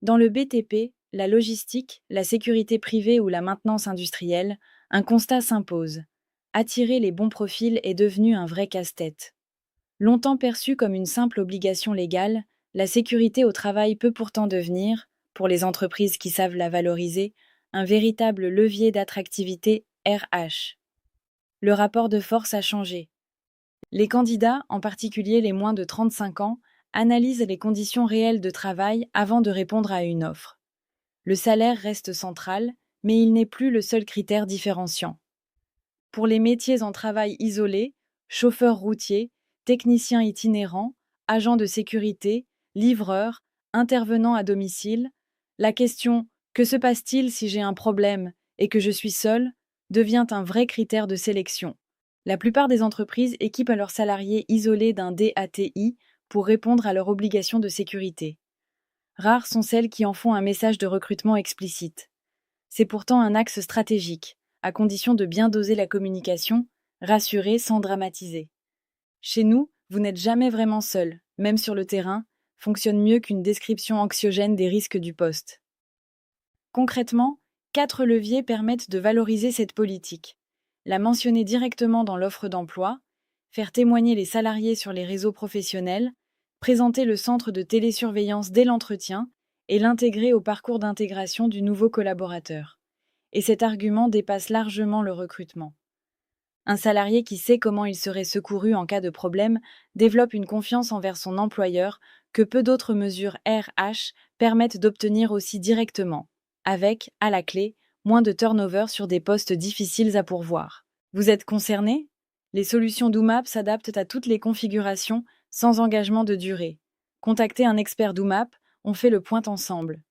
Dans le BTP, la logistique, la sécurité privée ou la maintenance industrielle, un constat s'impose. Attirer les bons profils est devenu un vrai casse-tête. Longtemps perçue comme une simple obligation légale, la sécurité au travail peut pourtant devenir, pour les entreprises qui savent la valoriser, un véritable levier d'attractivité RH. Le rapport de force a changé. Les candidats, en particulier les moins de 35 ans, analysent les conditions réelles de travail avant de répondre à une offre. Le salaire reste central, mais il n'est plus le seul critère différenciant. Pour les métiers en travail isolé, chauffeur routier, technicien itinérant, agent de sécurité, livreur, intervenant à domicile, la question «Que se passe-t-il si j'ai un problème et que je suis seul?» devient un vrai critère de sélection. La plupart des entreprises équipent leurs salariés isolés d'un DATI pour répondre à leurs obligations de sécurité. Rares sont celles qui en font un message de recrutement explicite. C'est pourtant un axe stratégique, à condition de bien doser la communication, rassurer sans dramatiser. Chez nous, vous n'êtes jamais vraiment seul, même sur le terrain, fonctionne mieux qu'une description anxiogène des risques du poste. Concrètement, 4 leviers permettent de valoriser cette politique. La mentionner directement dans l'offre d'emploi, faire témoigner les salariés sur les réseaux professionnels, présenter le centre de télésurveillance dès l'entretien et l'intégrer au parcours d'intégration du nouveau collaborateur. Et cet argument dépasse largement le recrutement. Un salarié qui sait comment il serait secouru en cas de problème développe une confiance envers son employeur que peu d'autres mesures RH permettent d'obtenir aussi directement, avec, à la clé, moins de turnover sur des postes difficiles à pourvoir. Vous êtes concerné? Les solutions Doomap s'adaptent à toutes les configurations sans engagement de durée. Contactez un expert Doomap, on fait le point ensemble.